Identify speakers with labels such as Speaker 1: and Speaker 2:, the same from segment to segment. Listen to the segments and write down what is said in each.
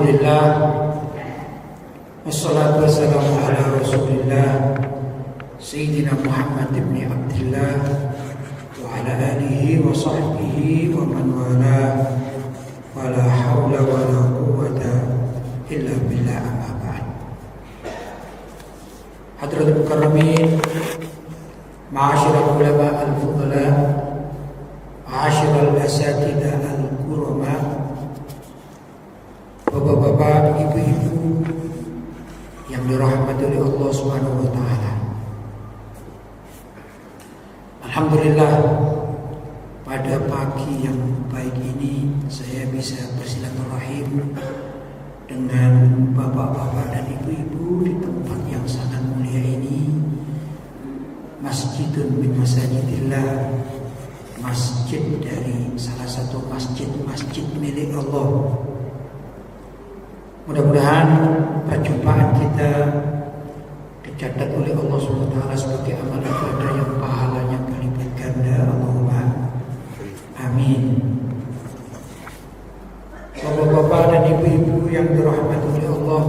Speaker 1: Alhamdulillah, wassalatu wassalamu ala Rasulillah Sayyidina Muhammad ibn Abdillah wa ala alihi wa sahbihi wa man wala wa la hawla wa la quwwata illa billah, amma ba'd. Hadratul mukarramin, ma'asyiral ulama al-fudala, ma'asyiral asatidzah al-kurama, bapak-bapak, ibu-ibu yang dirahmati oleh Allah Subhanahu wa taala. Alhamdulillah, pada pagi yang baik ini saya bisa bersilaturahim dengan bapak-bapak dan ibu-ibu di tempat yang sangat mulia ini, masjidun min masajidillah, masjid dari salah satu masjid milik Allah. Mudah-mudahan perjumpaan kita dicatat oleh Allah SWT sebagai amal ibadah yang pahalanya berlipat ganda. Allahumma amin. Bapak-bapak dan ibu-ibu yang dirahmati oleh Allah,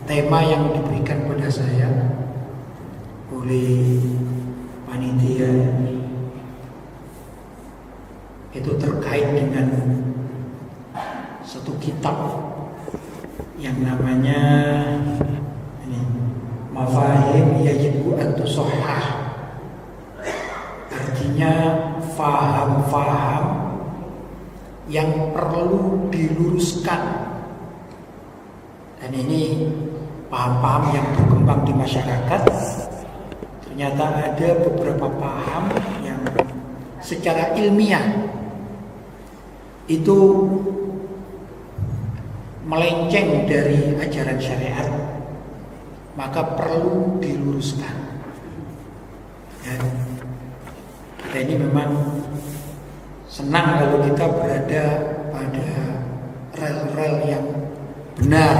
Speaker 1: tema yang diberikan pada saya oleh panitia itu terkait dengan satu kitab yang namanya ini, Mafahim Yajibu An-Tusohhah, artinya faham-faham yang perlu diluruskan. Dan ini paham-paham yang berkembang di masyarakat. Ternyata ada beberapa paham yang secara ilmiah itu melenceng dari ajaran syariat, maka perlu diluruskan. Ya. Kita ini memang senang kalau kita berada pada rel-rel yang benar,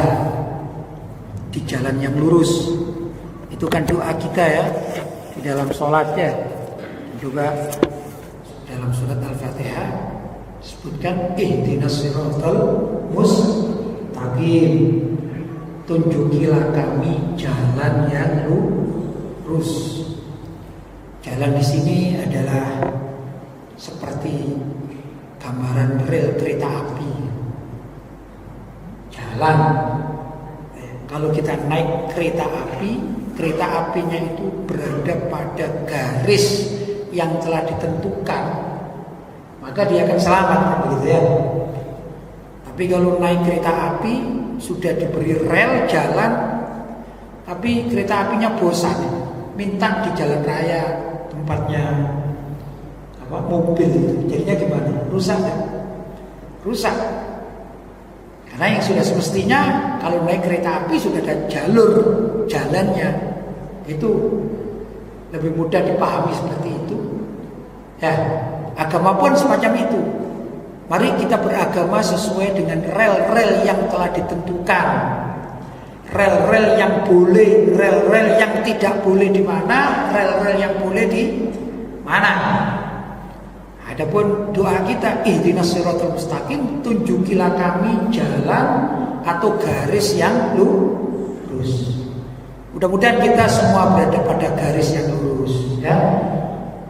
Speaker 1: di jalan yang lurus. Itu kan doa kita ya, di dalam sholatnya, juga dalam surat Al-Fatihah sebutkan ihdinas siratal mustaqim, tunjukilah kami jalan yang lurus. Jalan di sini adalah seperti gambaran rel kereta api. Jalan, kalau kita naik kereta api, kereta apinya itu berada pada garis yang telah ditentukan, maka dia akan selamat, begitu ya. Tapi kalau naik kereta api sudah diberi rel jalan, tapi kereta apinya bosan, minta di jalan raya tempatnya mobil itu, jadinya gimana? Rusak kan? Rusak. Karena yang sudah semestinya kalau naik kereta api sudah ada jalur jalannya, itu lebih mudah dipahami seperti itu. Ya, agama pun semacam itu. Mari kita beragama sesuai dengan rel-rel yang telah ditentukan. Rel-rel yang boleh, rel-rel yang tidak boleh di mana, rel-rel yang boleh di mana. Adapun doa kita, ihdinas siratal mustaqim, tunjukilah kami jalan atau garis yang lurus. Mudah-mudahan kita semua berada pada garis yang lurus, ya.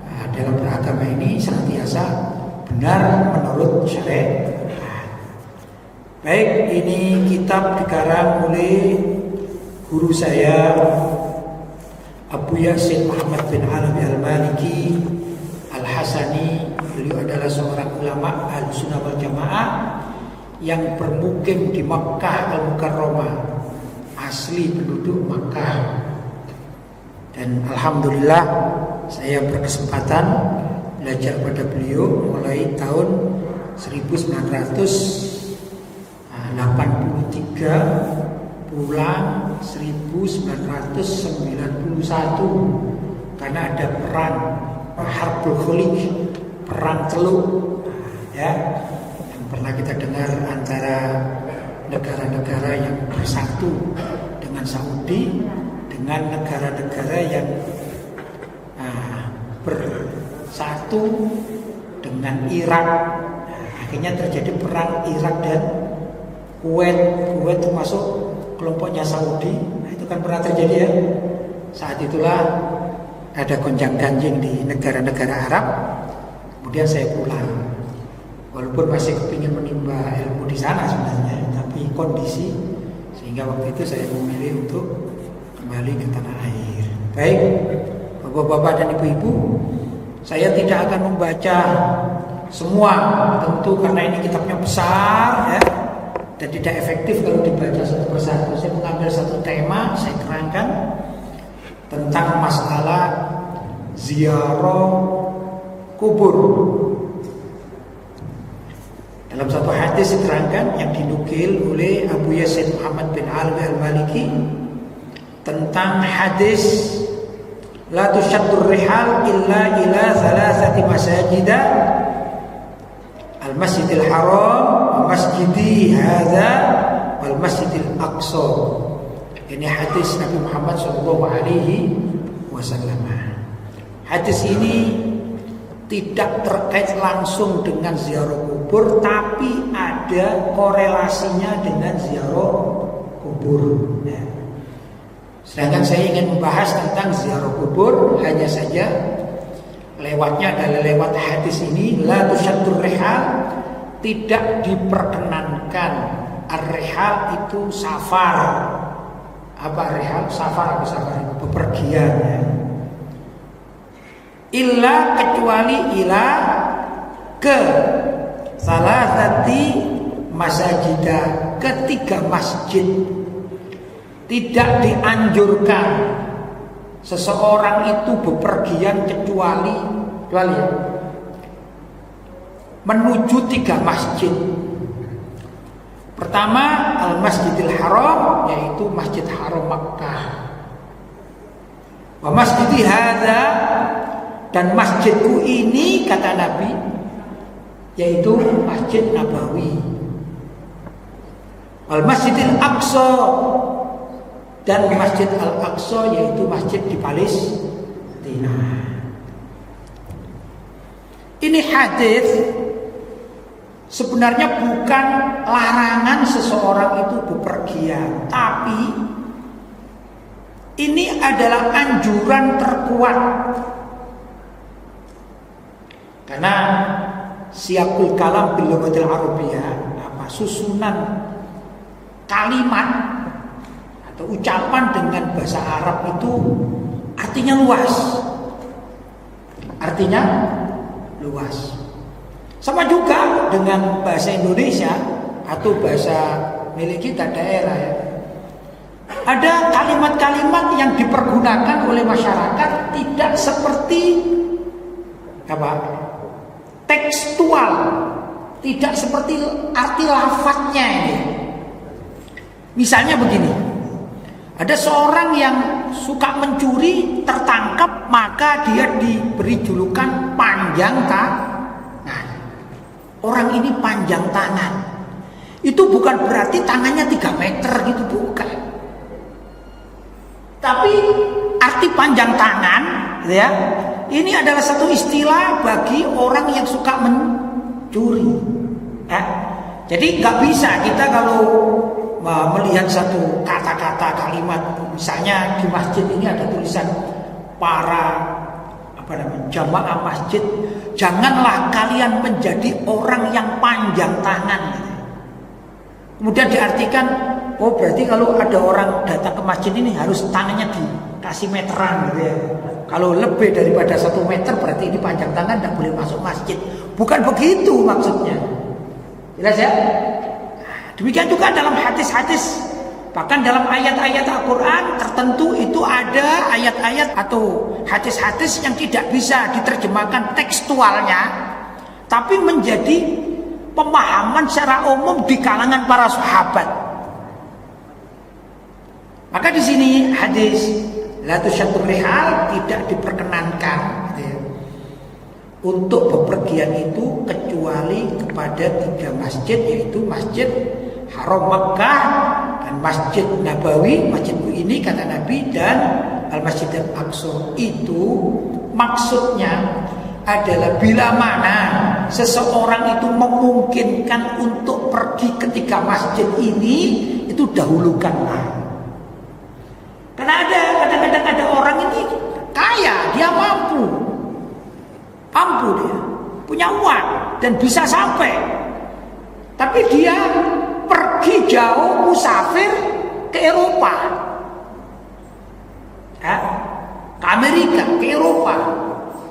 Speaker 1: Nah, dalam beragama ini senantiasa benar menurut syariat. Baik, ini kitab dikarang oleh guru saya Abu Yasin Muhammad bin Alawi Al-Maliki Al-Hasani. Beliau adalah seorang ulama Ahlussunnah wal Jamaah yang bermukim di Makkah Al-Mukarramah, asli penduduk Makkah. Dan alhamdulillah saya berkesempatan belajar pada beliau mulai tahun 1983 pulang 1991, karena ada perang Harbul Khalij, perang Teluk, ya, yang pernah kita dengar antara negara-negara yang bersatu dengan Saudi dengan negara-negara yang bersatu dengan Irak. Akhirnya terjadi perang Irak dan Kuwait termasuk kelompoknya Saudi. Nah, itu kan pernah terjadi ya. Saat itulah ada gonjang-ganjing di negara-negara Arab. Kemudian saya pulang. Walaupun masih kepingin menimba ilmu di sana sebenarnya, tapi kondisi sehingga waktu itu saya memilih untuk kembali ke tanah air. Baik, Bapak-bapak dan Ibu-ibu, saya tidak akan membaca semua, tentu karena ini kitabnya besar ya, dan tidak efektif kalau dibaca satu persatu. Saya mengambil satu tema, saya terangkan tentang masalah ziarah kubur. Dalam satu hadis diterangkan yang dinukil oleh Abu Yazid Muhammad bin Alwi al-Maliki tentang hadis la tushaddur rihal illa ila thalathati masajida al-masjidil haram wa masjidi hadza wal masjidil aqsa. Ini hadis Nabi Muhammad SAW. Hadis ini tidak terkait langsung dengan ziarah kubur, tapi ada korelasinya dengan ziarah kubur. Ya. Sedangkan saya ingin membahas tentang ziarah kubur, hanya saja lewatnya adalah lewat hadis ini, la tushaddur rihal, tidak diperkenankan. Ar-rihal itu safar. Apa rihal? Safar apa safar? Bepergian ya. Illa kecuali ila ke salasati masajidah, ketiga masjid. Tidak dianjurkan seseorang itu bepergian kecuali menuju tiga masjid. Pertama al-Masjidil Haram, yaitu Masjid Haram Makkah. Wa masjidi hadza, dan masjidku ini kata Nabi yaitu Masjid Nabawi. Al-Masjidil Aqsa, dan Masjid Al-Aqsa yaitu masjid di Palestina. Ini hadis sebenarnya bukan larangan seseorang itu bepergian, tapi ini adalah anjuran terkuat. Karena siyaqul kalam bil lughatil arabiyyah, susunan kalimat atau ucapan dengan bahasa Arab itu artinya luas. Artinya luas. Sama juga dengan bahasa Indonesia atau bahasa milik kita daerah ya. Ada kalimat-kalimat yang dipergunakan oleh masyarakat tidak seperti tekstual, tidak seperti arti lafadznya ini. Misalnya begini, ada seorang yang suka mencuri tertangkap, maka dia diberi julukan panjang tangan. Orang ini panjang tangan. Itu bukan berarti tangannya 3 meter gitu, bukan. Tapi arti panjang tangan ya, ini adalah satu istilah bagi orang yang suka mencuri ya. Jadi nggak bisa kita kalau melihat satu kata-kata kalimat, misalnya di masjid ini ada tulisan para jamaah masjid, janganlah kalian menjadi orang yang panjang tangan. Kemudian diartikan, oh berarti kalau ada orang datang ke masjid ini harus tangannya dikasih meteran gitu ya. Kalau lebih daripada 1 meter berarti ini panjang tangan, tidak boleh masuk masjid. Bukan begitu maksudnya. Jelas ya? Demikian juga dalam hadis-hadis, bahkan dalam ayat-ayat Al-Quran tertentu itu ada ayat-ayat atau hadis-hadis yang tidak bisa diterjemahkan tekstualnya, tapi menjadi pemahaman secara umum di kalangan para sahabat. Maka di sini hadis la tushaddur rihal tidak diperkenankan untuk bepergian itu kecuali kepada 3 masjid, yaitu Masjid Haram Makkah dan Masjid Nabawi, masjidku ini kata Nabi, dan Al-Masjid Al-Aqsa. Itu maksudnya adalah bila mana seseorang itu memungkinkan untuk pergi ketiga masjid ini, itu dahulukanlah. Karena kadang-kadang ada orang ini kaya, dia mampu dia, punya uang dan bisa sampai, tapi dia pergi jauh musafir ke Eropa, ya, ke Amerika, ke Eropa.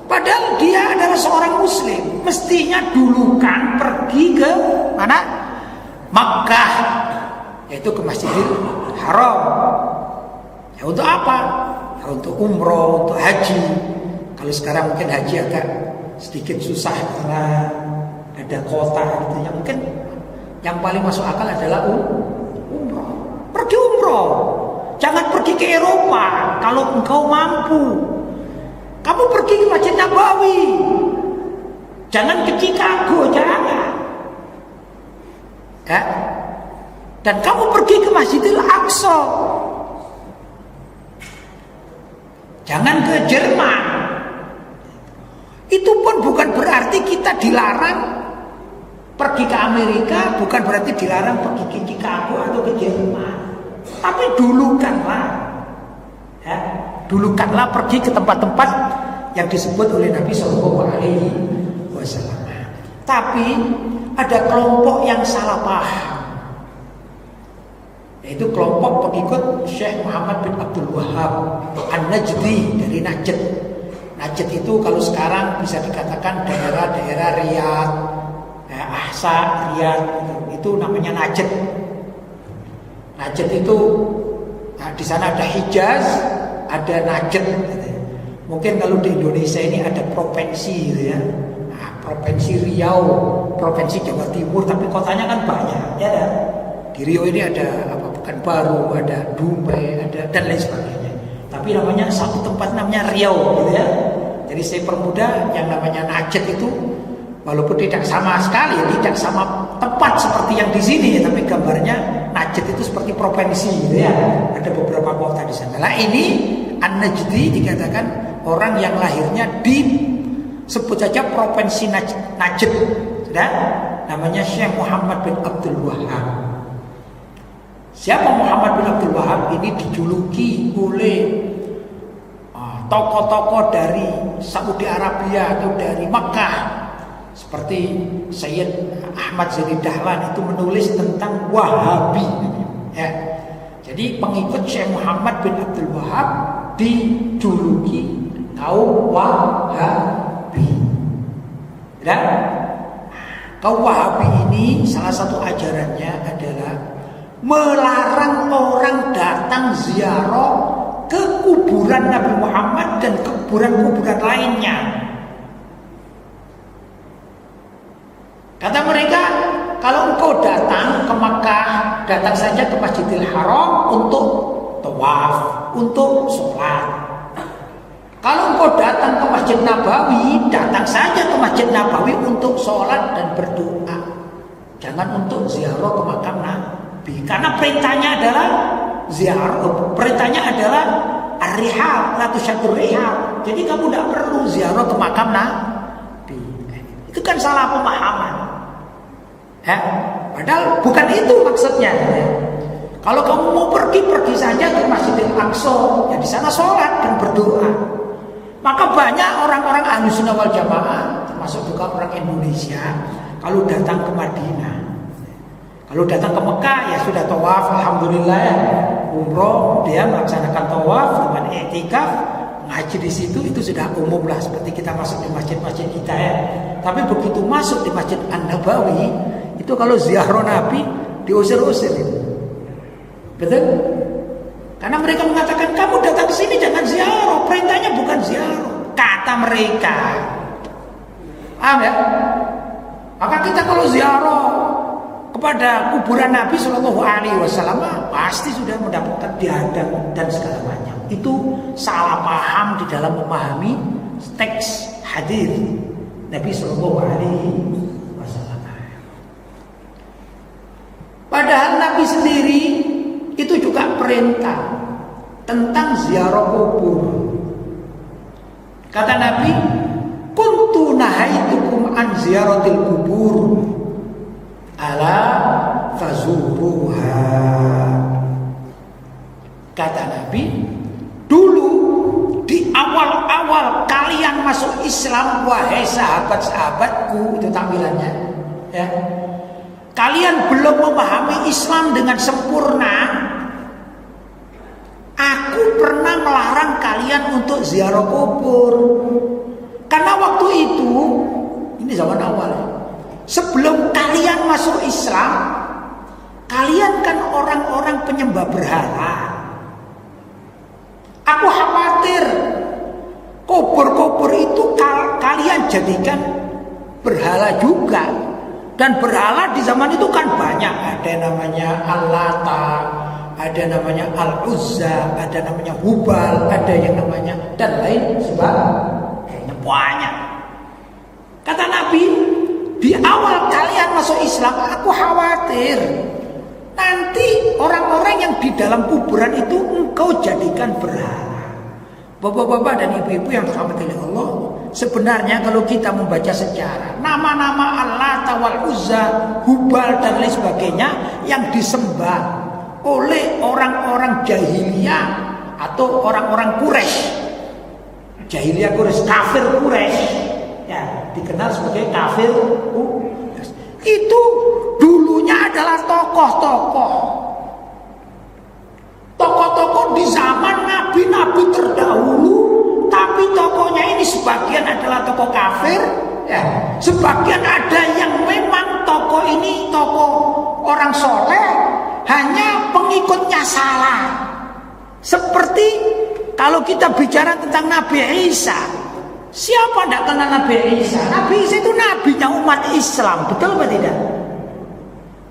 Speaker 1: Padahal dia adalah seorang muslim. Mestinya dulukan pergi ke mana? Makkah, yaitu ke Masjidil Haram. Ya untuk apa? Ya untuk umroh, untuk haji. Kalau sekarang mungkin haji agak sedikit susah karena ada kota gitu. Yang mungkin yang paling masuk akal adalah umroh. Pergi umroh. Jangan pergi ke Eropa kalau engkau mampu. Kamu pergi ke Masjid Nabawi, jangan ke Chicago, jangan. Ya. Dan kamu pergi ke Masjidil Aqsa, jangan ke Jerman. Itu pun bukan berarti kita dilarang pergi ke Amerika, bukan berarti dilarang pergi ke Chicago atau ke Jerman. Tapi dulukanlah, ya. Dulukanlah pergi ke tempat-tempat yang disebut oleh Nabi Shallallahu Alaihi Wasallam. Tapi ada kelompok yang salah paham, yaitu kelompok pengikut Syekh Muhammad bin Abdul Wahab An-Najdi dari Najd. Najd itu kalau sekarang bisa dikatakan daerah-daerah Riyadh, Ahsa, Riyadh, itu namanya Najd. Najd itu, nah, di sana ada Hijaz, ada Najd. Mungkin kalau di Indonesia ini ada provinsi gitu ya. Nah, provinsi Riau, provinsi Jawa Timur, tapi kotanya kan banyak, ya kan? Di Riau ini ada apa? Pekanbaru, ada Dumai, ada dan lain sebagainya. Tapi namanya satu tempat namanya Riau gitu ya. Jadi saya permudah yang namanya Najd itu walaupun tidak sama sekali, tidak sama tepat seperti yang di sini, tapi gambarnya Najd itu seperti provinsi gitu ya. Ada beberapa kota di sana. Nah ini An-Najdi dikatakan orang yang lahirnya di sebut saja provinsi Najd, sudah namanya Syekh Muhammad bin Abdul Wahab. Siapa Muhammad bin Abdul Wahab? Ini dijuluki oleh tokoh-tokoh dari Saudi Arabia atau dari Makkah, seperti Sayyid Ahmad Zaini Dahlan itu menulis tentang Wahabi, ya. Jadi pengikut Syekh Muhammad bin Abdul Wahab dijuluki kaum Wahabi. Dan kaum Wahabi ini salah satu ajarannya adalah melarang orang datang ziarah ke kuburan Nabi Muhammad dan kuburan-kuburan lainnya. Kata mereka, kalau engkau datang ke Makkah, datang saja ke Masjidil Haram untuk tawaf, untuk sholat. Kalau engkau datang ke Masjid Nabawi, datang saja ke Masjid Nabawi untuk sholat dan berdoa. Jangan untuk ziarah ke makam Nabi. Karena perintahnya adalah ziarah, perintahnya adalah ar-rihal, la tusyaddur rihal. Jadi kamu tidak perlu ziarah ke makam Nabi. Itu kan salah pemahaman. Ya, padahal bukan itu maksudnya. Ya. Kalau kamu mau pergi saja ke Masjidil Aqsa, ya di sana sholat dan berdoa. Maka banyak orang-orang Ahlussunnah wal Jamaah, termasuk juga orang Indonesia, kalau datang ke Madinah, kalau datang ke Mekah ya sudah tawaf, alhamdulillah ya, umroh, dia melaksanakan tawaf dengan i'tikaf, ngaji di situ, itu sudah umum lah seperti kita masuk di masjid-masjid kita ya. Tapi begitu masuk di Masjid An-Nabawi, itu kalau ziarah Nabi diusir-usir itu. Betul? Karena mereka mengatakan kamu datang ke sini jangan ziarah, perintahnya bukan ziarah, kata mereka. Paham ya? Maka kita kalau ziarah kepada kuburan Nabi Shallallahu Alaihi Wasallam pasti sudah mendapatkan diadab dan segala macam. Itu salah paham di dalam memahami teks hadis Nabi Shallallahu Alaihi Wasallam. Padahal Nabi sendiri itu juga perintah tentang ziarah kubur. Kata Nabi, kuntu ziyaratil kubur ala fazuruha. Kata Nabi, dulu di awal-awal kalian masuk Islam, wahai sahabat-sahabatku, itu tampilannya ya. Kalian belum memahami Islam dengan sempurna. Aku pernah melarang kalian untuk ziarah kubur. Karena waktu itu, ini zaman awal, sebelum kalian masuk Islam, kalian kan orang-orang penyembah berhala. Aku khawatir kubur-kubur itu kalian jadikan berhala juga. Dan berhala di zaman itu kan banyak. Ada namanya Al-Lata, ada namanya Al-Uzza, ada namanya Hubal, ada yang namanya dan lain sebagainya, banyak. Kata Nabi, di awal kalian masuk Islam, aku khawatir nanti orang-orang yang di dalam kuburan itu engkau jadikan berhala. Bapak-bapak dan ibu-ibu yang dirahmati oleh Allah, sebenarnya kalau kita membaca sejarah, nama-nama Al-Lata wal Uzza, Hubal dan lain sebagainya yang disembah oleh orang-orang jahiliyah atau orang-orang Quraisy. Jahiliyah Quraisy, kafir Quraisy, ya, dikenal sebagai kafir Quraisy. Itu dulunya adalah tokoh-tokoh di zaman nabi-nabi terdahulu, tapi tokohnya ini sebagian adalah tokoh kafir, ya. Sebagian ada yang memang tokoh ini tokoh orang soleh, hanya pengikutnya salah. Seperti kalau kita bicara tentang Nabi Isa, siapa tidak kenal Nabi Isa? Nabi Isa itu nabinya umat Islam, betul atau tidak?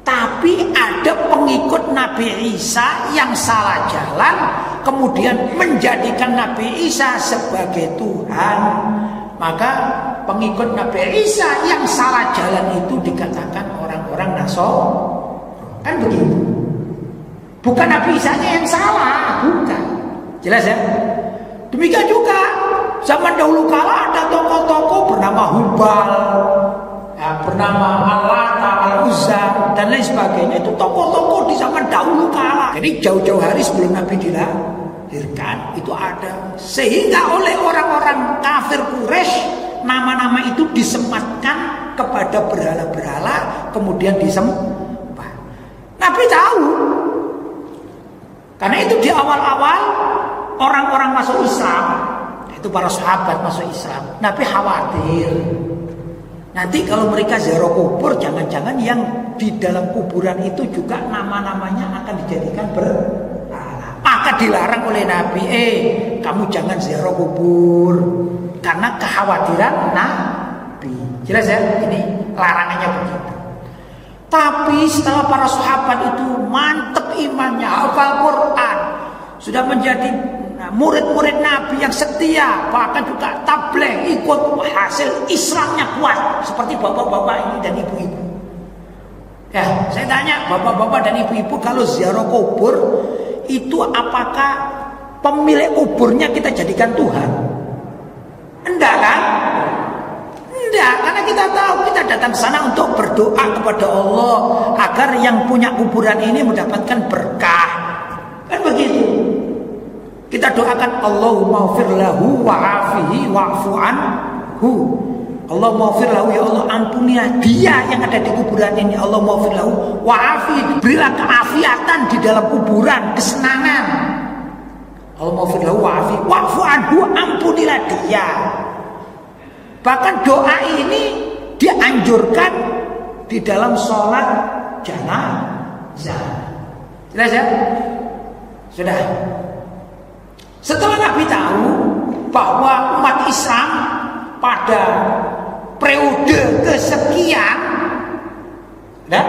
Speaker 1: Tapi ada pengikut Nabi Isa yang salah jalan, kemudian menjadikan Nabi Isa sebagai Tuhan. Maka pengikut Nabi Isa yang salah jalan itu dikatakan orang-orang Nasrani. Kan begitu. Bukan Nabi Isa-nya yang salah, bukan. Jelas ya? Demikian juga zaman dahulu kala ada tokoh-tokoh bernama Hubal, ya, bernama Al-Lata, Al-Uzza dan lain sebagainya. Itu tokoh-tokoh di zaman dahulu kala. Jadi jauh-jauh hari sebelum Nabi dilahirkan itu ada. Sehingga oleh orang-orang kafir Quraisy nama-nama itu disematkan kepada berhala-berhala, kemudian disembah. Nabi tahu. Karena itu di awal-awal orang-orang masuk Islam, itu para sahabat masuk Islam, Nabi khawatir nanti kalau mereka ziarah kubur, jangan-jangan yang di dalam kuburan itu juga nama-namanya akan dijadikan berhala. Maka dilarang oleh Nabi, kamu jangan ziarah kubur, karena kekhawatiran Nabi. Jelas ya, ini larangannya begitu. Tapi setelah para sahabat itu mantep imannya, hafal Quran, sudah menjadi murid-murid Nabi yang setia, bahkan juga tabligh, ikut, hasil Islamnya kuat, seperti bapak-bapak ini dan ibu-ibu. Ya, saya tanya bapak-bapak dan ibu-ibu, kalau ziarah kubur itu apakah pemilik kuburnya kita jadikan Tuhan? Enggak kan? Enggak, karena kita tahu kita datang sana untuk berdoa kepada Allah agar yang punya kuburan ini mendapatkan berkah. Kan begitu. Kita doakan Allahumma ighfir lahu wa'afihi wa'fu anhu. Allahumma ighfir lahu, ya Allah ampunilah dia yang ada di kuburan ini. Allahumma ighfir lahu wa'afihi, berilah keafiatan di dalam kuburan, kesenangan. Allahumma ighfir lahu wa'afihi wa'fu anhu, ampunilah dia. Bahkan doa ini dianjurkan di dalam sholat jenazah. Jelas ya? Sudah. Setelah Nabi tahu bahwa umat Islam pada periode kesekian, dan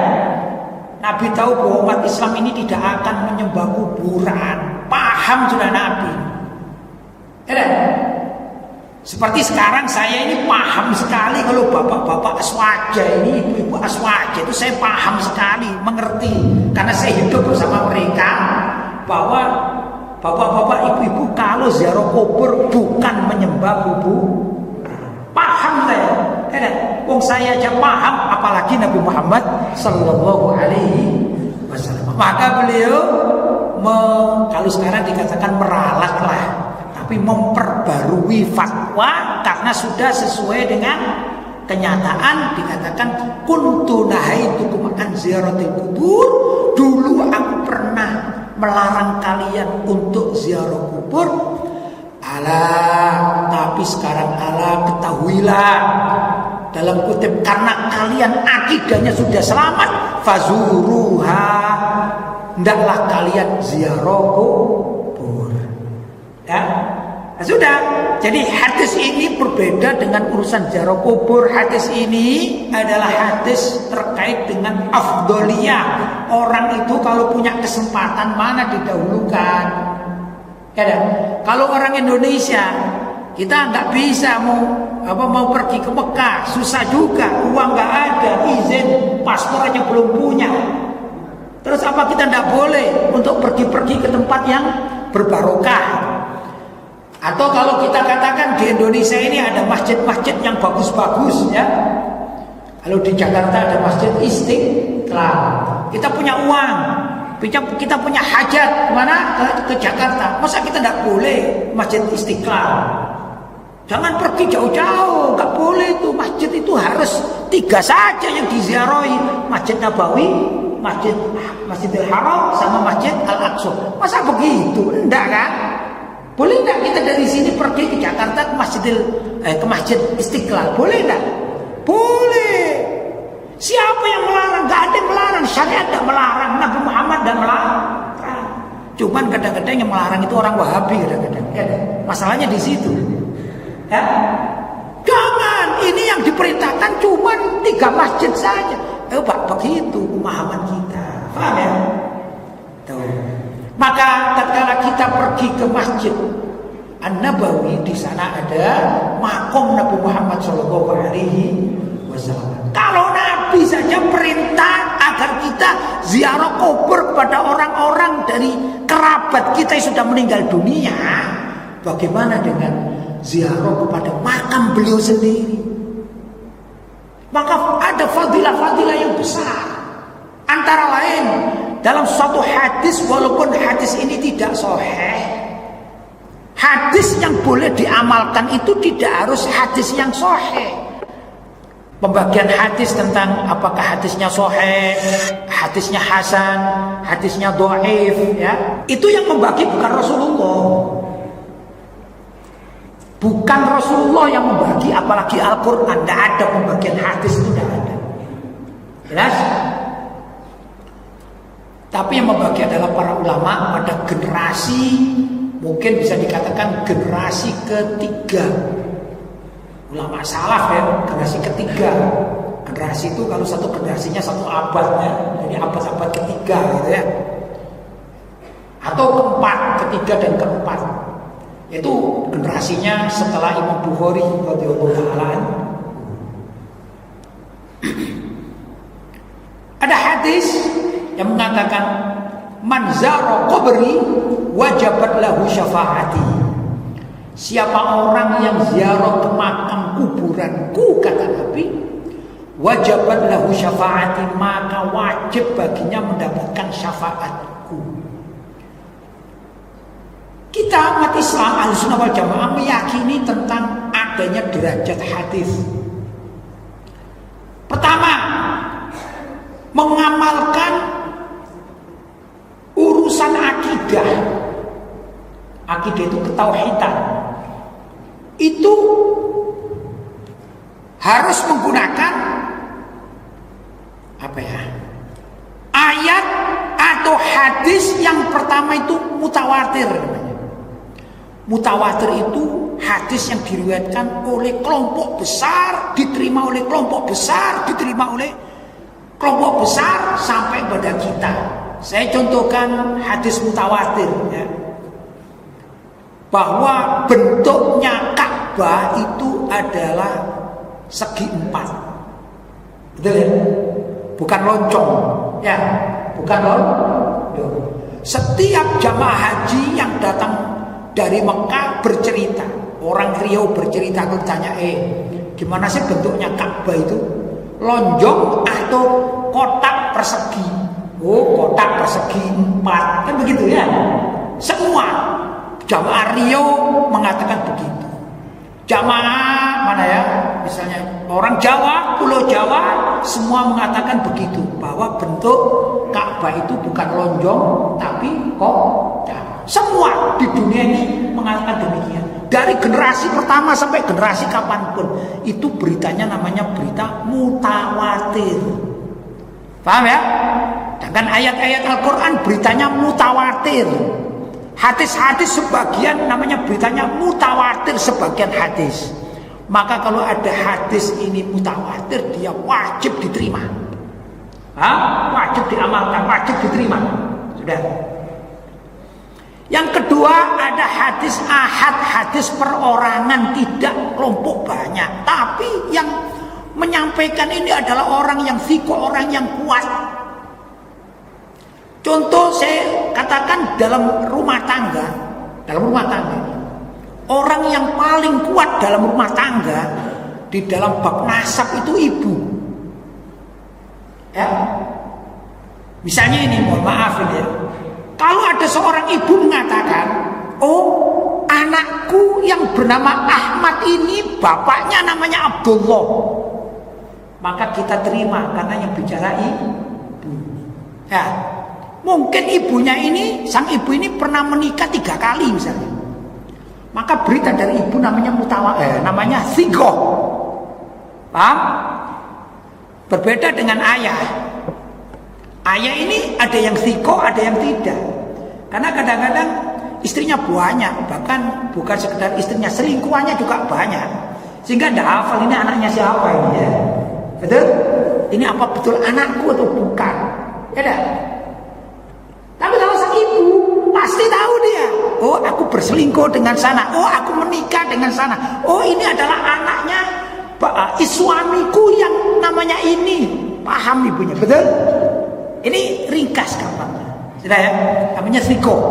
Speaker 1: Nabi tahu bahwa umat Islam ini tidak akan menyembah kuburan. Paham sudah Nabi. Ya, seperti sekarang saya ini paham sekali kalau bapak-bapak aswaja ini, ibu-ibu aswaja itu saya paham sekali, mengerti. Karena saya hidup bersama mereka bahwa bapak-bapak, ibu-ibu kalau ziarah kubur bukan menyembah kubur. Paham saya. Wong saya aja paham, apalagi Nabi Muhammad sallallahu alaihi wasallam. Maka beliau kalau sekarang dikatakan meralat lah, tapi memperbarui fatwa karena sudah sesuai dengan kenyataan. Dikatakan kuntu nahaitukum an ziyaratil kubur, dulu aku pernah melarang kalian untuk ziarah kubur. Alah, tapi sekarang alah, ketahuilah dalam kutip karena kalian akidahnya sudah selamat, fazuruha, hendaklah kalian ziarah kubur. Ya, sudah. Jadi hadis ini berbeda dengan urusan ziarah kubur. Hadis ini adalah hadis terkait dengan afdoliyah. Orang itu kalau punya kesempatan mana didahulukan. Ya, kalau orang Indonesia kita nggak bisa mau pergi ke Mekah, susah juga, uang nggak ada, izin, paspor aja belum punya. Terus apa kita nggak boleh untuk pergi-pergi ke tempat yang berbarokah? Atau kalau kita katakan di Indonesia ini ada masjid-masjid yang bagus-bagus, ya. Kalau di Jakarta ada Masjid Istiqlal, kita punya uang, kita punya hajat kemana? Ke Jakarta. Masa kita tidak boleh Masjid Istiqlal? Jangan pergi jauh-jauh, nggak boleh itu. Masjid itu harus 3 saja yang diziarahi: Masjid Nabawi, Masjidil Haram, sama Masjid Al-Aqsa. Masa begitu? Enggak kan? Boleh enggak kita dari sini pergi ke Jakarta ke Masjid Istiqlal? Boleh enggak? Boleh. Siapa yang melarang? Enggak ada yang melarang. Syariat enggak melarang. Nabi Muhammad enggak melarang. Cuman kadang-kadang yang melarang itu orang Wahabi kadang-kadang. Ya, masalahnya di situ. Ya. Jangan. Ini yang diperintahkan cuman 3 masjid saja. Begitu pemahaman kita. Paham ya? Tuh. Maka tatkala kita pergi ke Masjid An-Nabawi, di sana ada makom Nabi Muhammad sallallahu alaihi wasallam. Kalau Nabi saja perintah agar kita ziarah kubur kepada orang-orang dari kerabat kita yang sudah meninggal dunia, bagaimana dengan ziarah kepada makam beliau sendiri? Maka ada fadilah-fadilah yang besar. Antara lain dalam suatu hadis, walaupun hadis ini tidak sahih, hadis yang boleh diamalkan itu tidak harus hadis yang sahih. Pembagian hadis tentang apakah hadisnya sahih, hadisnya hasan, hadisnya dhaif, ya. Itu yang membagi bukan Rasulullah. Bukan Rasulullah yang membagi, apalagi Al-Quran. Tidak ada pembagian hadis, itu tidak ada. Jelas? Tapi yang membagi adalah para ulama pada generasi, mungkin bisa dikatakan generasi ketiga. Ulama salaf ya, generasi ketiga. Generasi itu kalau satu generasinya 1 abad ya, jadi abad-abad ketiga gitu ya. Atau keempat, ketiga dan keempat. Itu generasinya setelah Imam Bukhari radhiyallahu ta'ala. Ada hadis yang mengatakan man zara qabri wajabat lahu syafaati. Siapa orang yang ziarah ke makam kuburanku, kata Nabi, wajabat lahu syafaati, maka wajib baginya mendapatkan syafaatku. Kita umat Islam Ahlussunnah wal Jamaah meyakini tentang adanya derajat hadis. Pertama, mengamalkan urusan akidah. Akidah itu ketauhidan. Itu harus menggunakan apa ya? Ayat atau hadis yang pertama itu mutawatir namanya. Mutawatir itu hadis yang diriwayatkan oleh kelompok besar, diterima oleh kelompok besar, diterima oleh kelompok besar sampai pada kita. Saya contohkan hadis mutawatir ya. Bahwa bentuknya Ka'bah itu adalah segi 4. Betul ya? Bukan loncong ya, bukan loncong. Setiap jamaah haji yang datang dari Mekah bercerita, orang Riau bercerita, aku tanya, Gimana sih bentuknya Ka'bah itu? Lonjong atau kotak persegi? Oh, kotak persegi 4, kan begitu ya? Semua jamaah Rio mengatakan begitu. Jamaah mana ya? Misalnya orang Jawa, Pulau Jawa, semua mengatakan begitu, bahwa bentuk Ka'bah itu bukan lonjong tapi kotak. Semua di dunia ini mengatakan demikian. Dari generasi pertama sampai generasi kapanpun, itu beritanya namanya berita mutawatir. Paham ya? Dengan ayat-ayat Al-Quran beritanya mutawatir. Hadis-hadis sebagian namanya beritanya mutawatir, sebagian hadis. Maka kalau ada hadis ini mutawatir, dia wajib diterima. Wajib diamalkan, wajib diterima. Sudah. Yang kedua, ada hadis ahad, hadis perorangan, tidak kelompok banyak. Tapi yang menyampaikan ini adalah orang yang thiqah, orang yang kuat. Contoh saya katakan dalam rumah tangga, orang yang paling kuat dalam rumah tangga di dalam bab nasab itu ibu. Ya, misalnya ini, mohon maaf ini ya. Kalau ada seorang ibu mengatakan, oh anakku yang bernama Ahmad ini bapaknya namanya Abdullah, maka kita terima karena yang bicara ibu. Ya. Mungkin ibunya ini, sang ibu ini pernah menikah 3 kali misalnya. Maka berita dari ibu namanya namanya thiqah. Paham? Berbeda dengan ayah. Ayah ini ada yang thiqah, ada yang tidak. Karena kadang-kadang istrinya banyak, bahkan bukan sekedar istrinya, selingkuhannya juga banyak. Sehingga tidak hafal ini anaknya siapa ini ya. Betul? Ini apa betul anakku atau bukan? Ya dah. Tapi kalau sang ibu pasti tahu dia, oh aku berselingkuh dengan sana, oh aku menikah dengan sana, oh ini adalah anaknya suamiku yang namanya ini. Paham ibunya, betul? Ini ringkas gampangnya, sudah ya, namanya thiqah.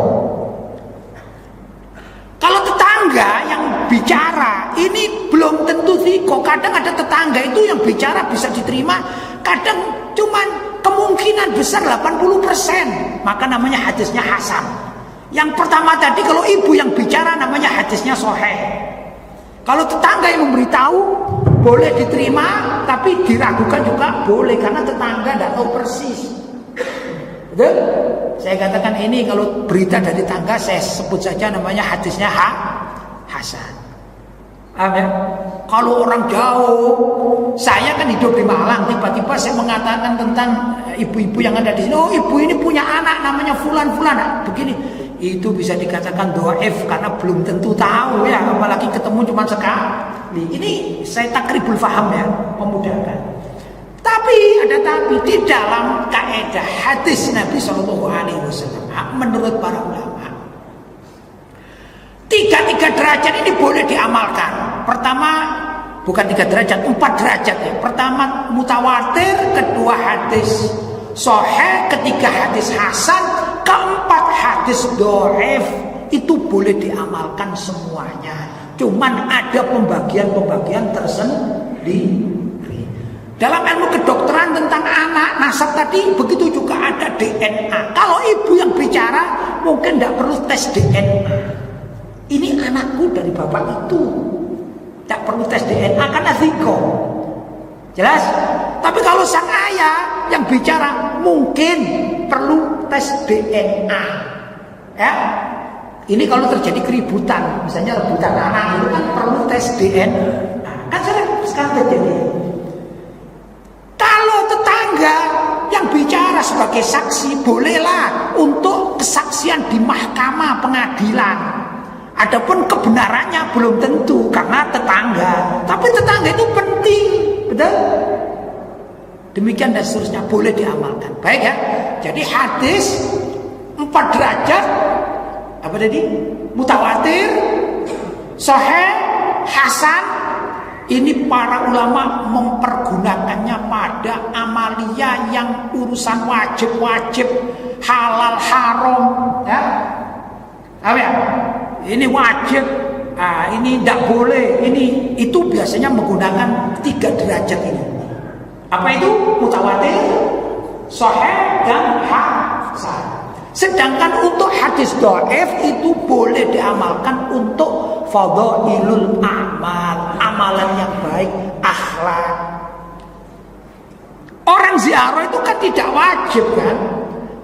Speaker 1: Kalau tetangga yang bicara ini belum tentu thiqah. Kadang ada tetangga itu yang bicara bisa diterima, kadang cuman kemungkinan besar 80%, maka namanya hadisnya hasan. Yang pertama tadi kalau ibu yang bicara namanya hadisnya sahih. Kalau tetangga yang memberitahu boleh diterima, tapi diragukan juga boleh karena tetangga tidak tahu persis. Betul? Saya katakan ini kalau berita dari tetangga saya sebut saja namanya hadisnya hasan. Amin. Kalau orang jauh, saya kan hidup di Malang, tiba-tiba saya mengatakan tentang ibu-ibu yang ada di sini. Oh, ibu ini punya anak namanya fulan, begini. Itu bisa dikatakan dhaif karena belum tentu tahu ya, apalagi ketemu cuma sekali. Ini saya takribul faham ya, memudahkan. Tapi ada tapi di dalam kaidah hadis Nabi Shallallahu Alaihi Wasallam menurut para ulama, 3 derajat ini boleh diamalkan. Pertama, bukan 3 derajat, 4 derajat ya. Pertama mutawatir, kedua hadis sahih, ketiga hadis hasan, keempat hadis dhaif. Itu boleh diamalkan semuanya. Cuman ada pembagian-pembagian tersendiri. Dalam ilmu kedokteran tentang anak nasab tadi begitu juga ada DNA. Kalau ibu yang bicara mungkin tidak perlu tes DNA. Ini anakku dari bapak itu, tidak perlu tes DNA karena thiqah. Jelas? Tapi kalau sang ayah yang bicara mungkin perlu tes DNA. Ya. Ini kalau terjadi keributan, misalnya rebutan anak itu kan perlu tes DNA. Kan sekarang terjadi. Kalau tetangga yang bicara sebagai saksi bolehlah untuk kesaksian di mahkamah pengadilan. Adapun kebenarannya belum tentu karena tetangga. Tapi tetangga itu penting, betul? Demikian dan seterusnya boleh diamalkan. Baik ya. Jadi hadis 4 derajat apa tadi? Mutawatir, sahih, hasan. Ini para ulama mempergunakannya pada amalia yang urusan wajib-wajib, halal haram, ya. Apa ya? Ini wajib ini tidak boleh, ini itu biasanya menggunakan 3 derajat ini. Apa itu? Mutawatir, sahih, dan hasan. Sedangkan untuk hadis dhaif itu boleh diamalkan untuk fadhailul amal, amalan yang baik, akhlak. Orang ziarah itu kan tidak wajib kan?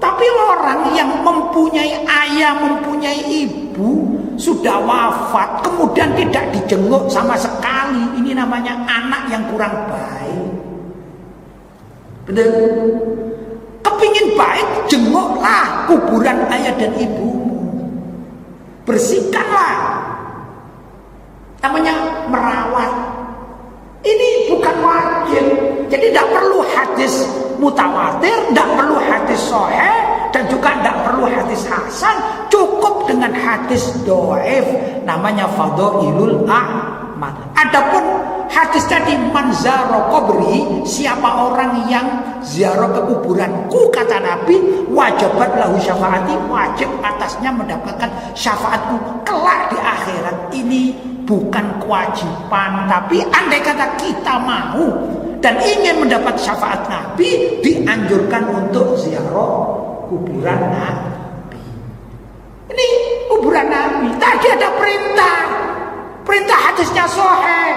Speaker 1: Tapi orang yang mempunyai ayah, mempunyai ibu, sudah wafat, kemudian tidak dijenguk sama sekali, ini namanya anak yang kurang baik. Benar? Kepingin baik, jenguklah kuburan ayah dan ibumu. Bersihkanlah. Namanya merawat. Ini bukan wajib. Jadi tidak perlu hadis mutawatir, tidak perlu hadis sahih, dan juga tidak perlu hadis hasan. Cukup dengan hadis dhaif, namanya fadhailul a'mal. Adapun hadis tadi manzaro qabri, siapa orang yang ziarah ke kuburanku, kata Nabi, wajibat lahu syafaati, wajib atasnya mendapatkan syafaatku kelak di akhirat. Ini bukan kewajiban, tapi andai kata kita mau dan ingin mendapat syafaat Nabi, dianjurkan untuk ziarah kuburan Nabi. Ini kuburan Nabi. Tadi ada perintah hadisnya sahih.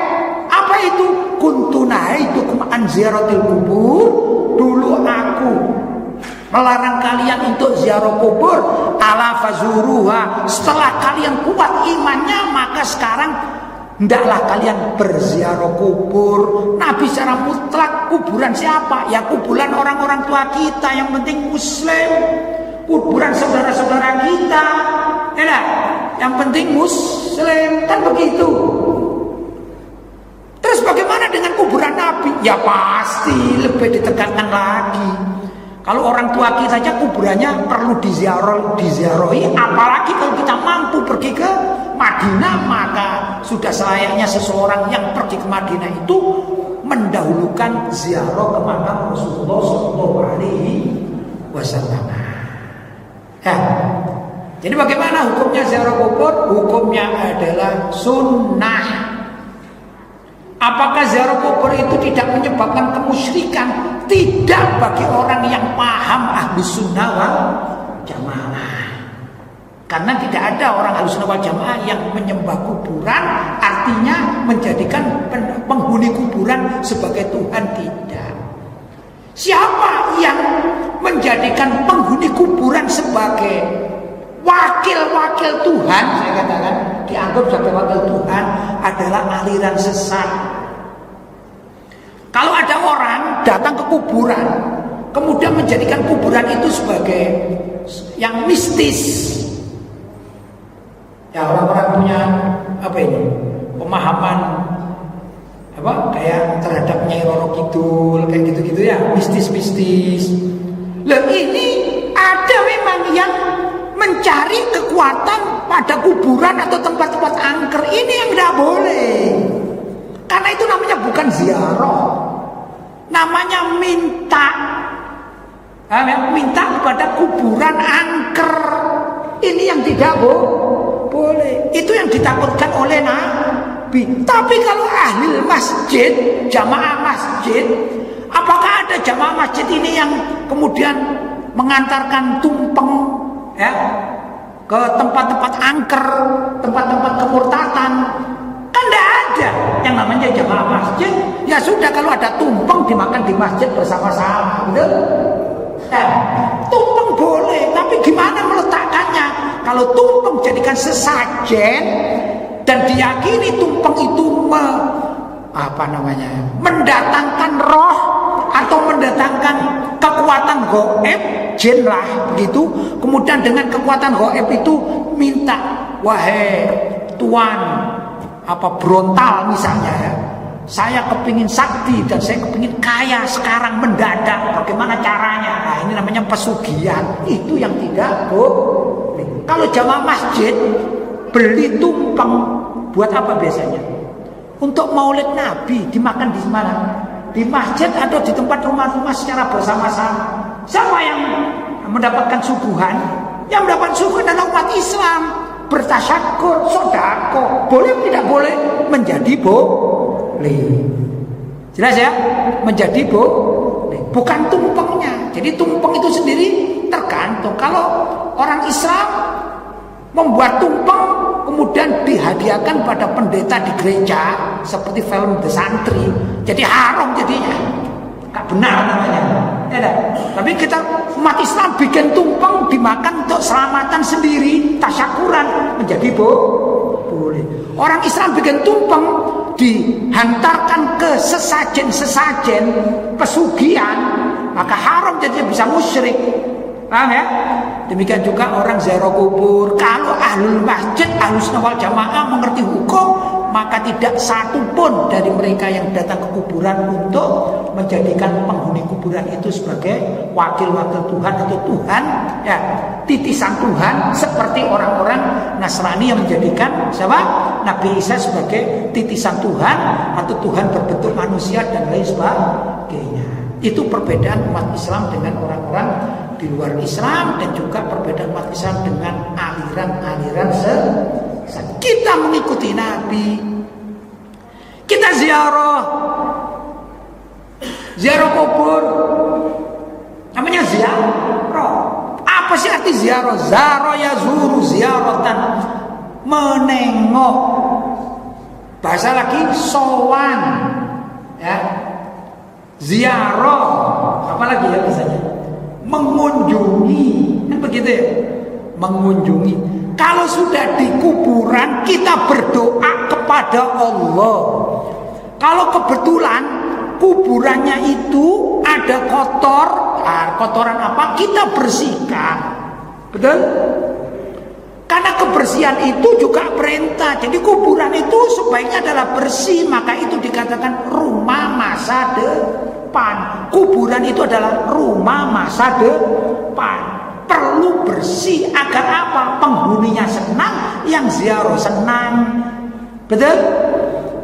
Speaker 1: Apa itu? Kuntu nahaitukum an ziyaratil kubur. Dulu aku melarang kalian untuk ziarah kubur. Ala fazuruha. Setelah kalian kuat imannya, maka sekarang hendaklah kalian berziarah kubur. Nabi secara mutlak kuburan siapa? Ya kuburan orang-orang tua kita, yang penting muslim. Kuburan saudara-saudara kita, ya, yang penting muslim, kan begitu. Terus bagaimana dengan kuburan Nabi? Ya pasti lebih ditekankan lagi. Kalau orang tua kita saja kuburannya perlu diziarahi, apalagi kalau kita mampu pergi ke Madinah, maka sudah selayaknya seseorang yang pergi ke Madinah itu mendahulukan ziarah ke makam Rasulullah SAW. Ya. Jadi bagaimana hukumnya ziarah kubur? Hukumnya adalah sunnah. Apakah ziarah kubur itu tidak menyebabkan kemusyrikan? Tidak, bagi orang yang paham Ahlus Sunnah wal Jamaah. Karena tidak ada orang Ahlus Sunnah wal Jamaah yang menyembah kuburan, artinya menjadikan penghuni kuburan sebagai Tuhan, tidak. Siapa yang menjadikan penghuni kuburan sebagai wakil-wakil Tuhan, saya katakan dianggap sebagai wakil Tuhan, adalah aliran sesat. Kalau ada orang datang ke kuburan, kemudian menjadikan kuburan itu sebagai yang mistis, ya orang-orang punya apa ini, pemahaman apa kayak terhadap Nyai Roro Kidul, kayak gitu-gitu ya, mistis-mistis. Lah ini ada memang yang mencari kekuatan pada kuburan atau tempat-tempat angker, ini yang tidak boleh. Karena itu namanya bukan ziarah, namanya minta kepada kuburan angker. Ini yang tidak boleh. Itu yang ditakutkan oleh Nabi. Tapi kalau ahli masjid, jamaah masjid, apakah ada jamaah masjid ini yang kemudian mengantarkan tumpeng ya ke tempat-tempat angker, tempat-tempat kemurtatan? Kan tidak ada. Yang namanya jamaah masjid, ya sudah, kalau ada tumpeng dimakan di masjid bersama-sama, betul? Tumpeng boleh, tapi gimana meletakkannya? Kalau tumpeng jadikan sesajen dan diyakini tumpeng itu mendatangkan roh atau mendatangkan kekuatan gaib, jin lah begitu. Kemudian dengan kekuatan gaib itu minta, wahai tuan Brontal misalnya ya, saya kepingin sakti dan saya kepingin kaya sekarang mendadak, bagaimana caranya? Nah, ini namanya pesugihan. Itu yang tidak boleh. Kalau jamaah masjid beli tumpeng buat apa biasanya? Untuk maulid Nabi, dimakan di mana? Di masjid atau di tempat rumah-rumah secara bersama-sama. Siapa yang mendapatkan suguhan? Yang mendapatkan suguhan adalah umat Islam. bertasyakur, sedekah. Boleh tidak boleh? Menjadi boleh. Jelas ya? Menjadi boleh. Bukan tumpengnya. Jadi tumpeng itu sendiri tergantung. Kalau orang Islam membuat tumpeng kemudian dihadiahkan pada pendeta di gereja seperti film The Santri, jadi haram jadinya. Gak benar namanya. Ya, tapi kita umat Islam bikin tumpeng dimakan untuk selamatan sendiri, tasyakuran, menjadi boleh. Orang Islam bikin tumpeng dihantarkan ke sesajen-sesajen pesugihan, maka haram jadinya, bisa musyrik. Paham ya? Demikian juga orang ziarah kubur. Kalau ahlul masjid, ahlus sunnah wal jamaah mengerti hukum, maka tidak satu pun dari mereka yang datang ke kuburan untuk menjadikan penghuni kuburan itu sebagai wakil-wakil Tuhan atau Tuhan, ya, titisan Tuhan, seperti orang-orang Nasrani yang menjadikan siapa? Nabi Isa sebagai titisan Tuhan atau Tuhan berbentuk manusia dan lain sebagainya. Itu perbedaan umat Islam dengan orang-orang di luar Islam, dan juga perbedaan umat Islam dengan aliran-aliran sesat. Kita mengikuti Nabi, kita ziarah kubur, namanya ziarah. Apa sih arti ziarah? Zaro ya zuru ziaratan, menengok. Bahasa lagi sowan, ya. Ziarah, apa lagi ya biasanya? Mengunjungi, kan begitu ya? Mengunjungi. Kalau sudah di kuburan, kita berdoa kepada Allah. Kalau kebetulan kuburannya itu ada kotor, kotoran apa? Kita bersihkan, betul? Karena kebersihan itu juga perintah. Jadi kuburan itu sebaiknya adalah bersih, maka itu dikatakan rumah masa depan. Kuburan itu adalah rumah masa depan. Perlu bersih agar apa? Penghuninya senang, yang ziarah senang. Betul?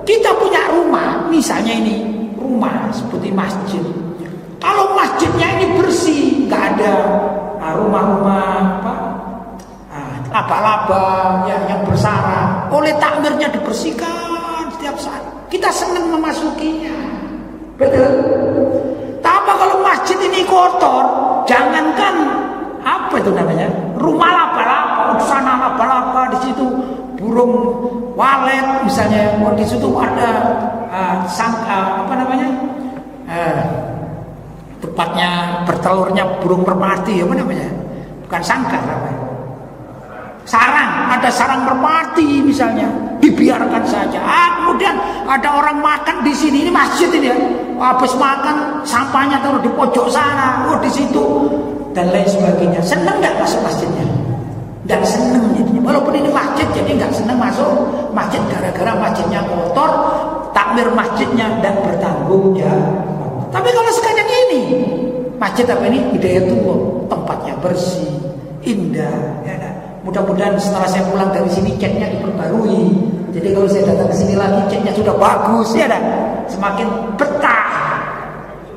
Speaker 1: Kita punya rumah, misalnya ini rumah seperti masjid. Kalau masjidnya ini bersih, nggak ada rumah-rumah apa, laba-laba yang bersarang, oleh takmirnya dibersihkan setiap saat. Kita senang memasukinya. Betul? Tapi kalau masjid ini kotor, jangankan apa itu namanya, rumah laba-laba, sana laba-laba, di situ burung walet misalnya, di situ ada apa namanya, tempatnya bertelurnya burung merpati, apa namanya, bukan sangkar, apa? Sarang, ada sarang merpati misalnya, dibiarkan saja. Kemudian ada orang makan di sini, ini masjid ini ya, habis makan sampahnya taruh di pojok sana, di situ, dan lain sebagainya. Senang nggak masuk masjidnya? Nggak senang jadinya. Walaupun ini masjid, jadi nggak senang masuk masjid gara-gara masjidnya kotor, takmir masjidnya tidak bertanggung jawab. Tapi kalau sekarang ini masjid apa ini? Hidayatullah, tempatnya bersih, indah, ya. Mudah-mudahan setelah saya pulang dari sini catnya diperbarui. Jadi kalau saya datang ke sini lagi catnya sudah bagus, ya dah. Semakin betah.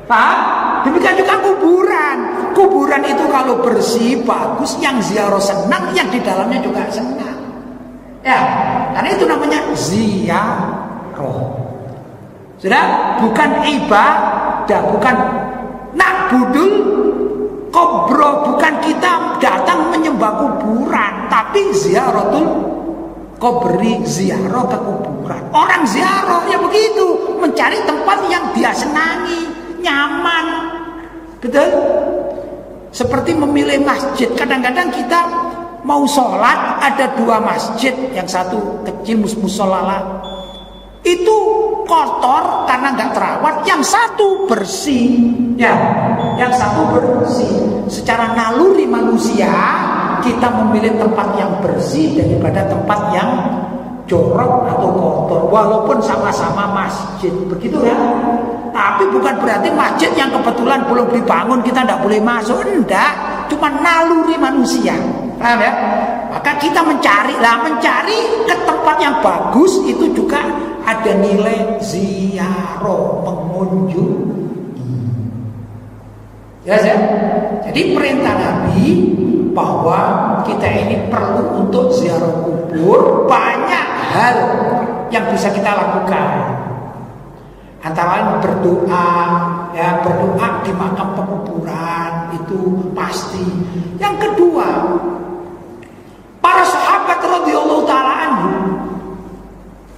Speaker 1: Paham? Demikian juga kuburan. Kuburan itu kalau bersih, bagus, yang ziarah senang, yang di dalamnya juga senang. Ya, karena itu namanya ziarah. Sudah, bukan ibadah, bukan na'budul kubro, bukan kita datang menyembah kuburan, tapi ziaratul kubri, ziarah ke kuburan. Orang ziarah ya begitu, mencari tempat yang dia senangi, nyaman. Betul? Seperti memilih masjid. Kadang-kadang kita mau sholat, ada dua masjid, yang satu kecil musolala, itu kotor karena nggak terawat, yang satu bersih, ya, yang satu bersih. Secara naluri manusia, kita memilih tempat yang bersih daripada tempat yang jorok atau kotor, walaupun sama-sama masjid, begitu ya. Tapi bukan berarti masjid yang kebetulan belum dibangun kita tidak boleh masuk, enggak, cuma naluri manusia. Paham ya? Maka kita mencari ke tempat yang bagus, itu juga ada nilai ziarah, mengunjungi. Ya. Jadi perintah Nabi bahwa kita ini perlu untuk ziarah kubur, banyak hal yang bisa kita lakukan. Antara lain berdoa, ya berdoa di makam pekuburan itu pasti. Yang kedua, para sahabat radhiyallahu taala anhu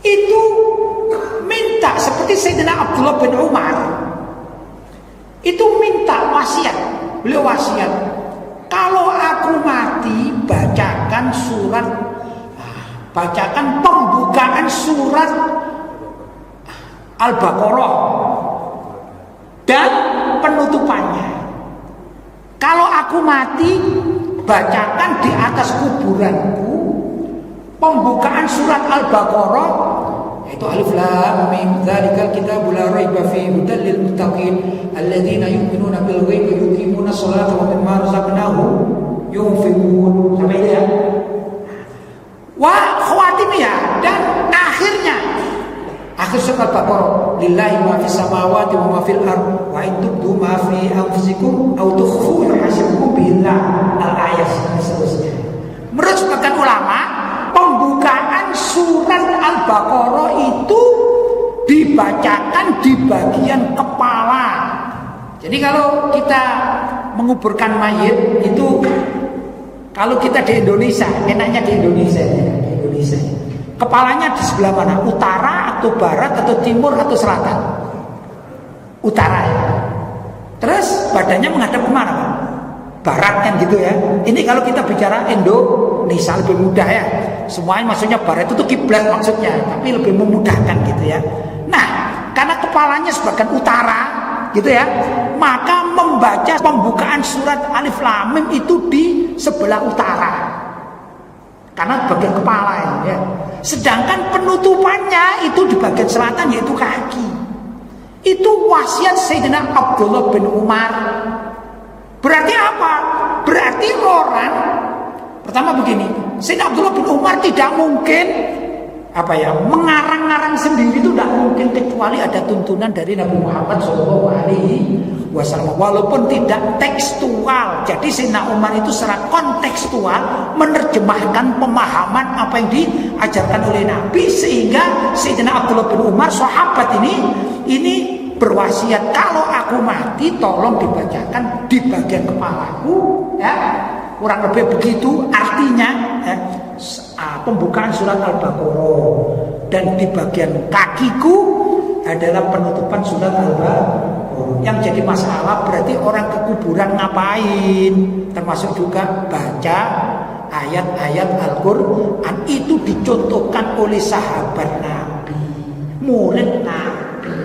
Speaker 1: itu minta, seperti Sayyidina Abdullah bin Umar itu minta wasiat. Beliau wasiat, kalau aku mati bacakan pembukaan surat Al-Baqarah dan penutupannya. Kalau aku mati, bacakan di atas kuburanku pembukaan surat Al-Baqarah, yaitu Alif Lam Mim dzalikal kitabu la raiba fihi hudal lil muttaqin alladzina yu'minuna bil ghaibi wa yuqimuna sholata wa mimma razaqnahum yunfiqun. Sampai itu ya. Wa khawatimnya, dan akhirnya akhir surat Al-Baqarah, lillahi ma fis samawati wa ma fil ardh wa in tubdu ma fi anfusikum aw tukhfu yuhasibukum billah, al-ayat seterusnya. Menurut sebagian ulama, pembukaan surat Al-Baqarah itu dibacakan di bagian kepala. Jadi kalau kita menguburkan mayit itu, kalau kita di Indonesia, enaknya di Indonesia ya, di Indonesia. Kepalanya di sebelah mana? Utara atau barat atau timur atau selatan? Utara ya. Terus badannya menghadap kemana Pak? Barat kan gitu ya. Ini kalau kita bicara Indonesia lebih mudah ya. Semuanya maksudnya barat itu kiblat maksudnya, tapi lebih memudahkan gitu ya. Nah, karena kepalanya sebagian utara gitu ya, maka membaca pembukaan surat Alif Lam Mim itu di sebelah utara. Karena bagian kepala ya. Sedangkan penutupannya itu di bagian selatan, yaitu kaki. Itu wasiat Sayyidina Abdullah bin Umar. Berarti apa? Berarti orang pertama begini, Sayyidina Abdullah bin Umar tidak mungkin mengarang-arang sendiri, itu tidak mungkin kecuali ada tuntunan dari Nabi Muhammad SAW, walaupun tidak tekstual. Jadi Sayyidina Umar itu secara kontekstual menerjemahkan pemahaman apa yang diajarkan oleh Nabi, sehingga Sayyidina Abdullah bin Umar sahabat ini berwasiat, kalau aku mati tolong dibacakan di bagian kepalaku ya. Kurang lebih begitu artinya ya, pembukaan surat Al-Baqarah, dan di bagian kakiku adalah penutupan surat Al-Baqarah. Yang jadi masalah berarti orang ke kuburan ngapain, termasuk juga baca ayat-ayat Al-Quran. Itu dicontohkan oleh sahabat Nabi, murid Nabi.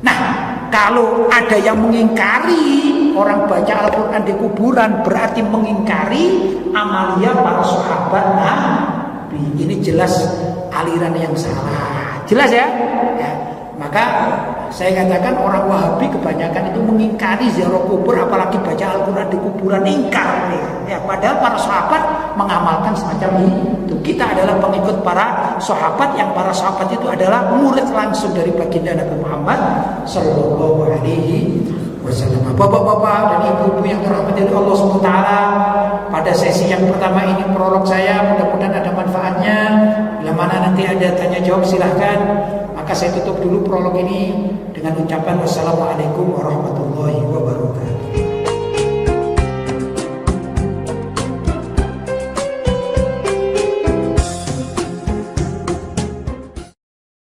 Speaker 1: Nah, kalau ada yang mengingkari orang baca Al-Quran di kuburan, berarti mengingkari amalia para sahabat Nabi. Ini jelas aliran yang salah. Jelas ya? Maka saya katakan orang Wahabi kebanyakan itu mengingkari ziarah kubur, apalagi baca Al-Quran di kuburan, ingkar ya. Padahal para sahabat mengamalkan semacam itu. Kita adalah pengikut para sahabat, yang para sahabat itu adalah murid langsung dari baginda Nabi Muhammad Sallallahu Alaihi Wasallam. Bapak-bapak dan ibu-ibu yang dirahmati oleh Allah SWT, pada sesi yang pertama ini prolog saya, mudah-mudahan ada manfaatnya. Bila mana nanti ada tanya jawab silahkan. Maka saya tutup dulu prolog ini dengan ucapan wassalamualaikum warahmatullahi wabarakatuh.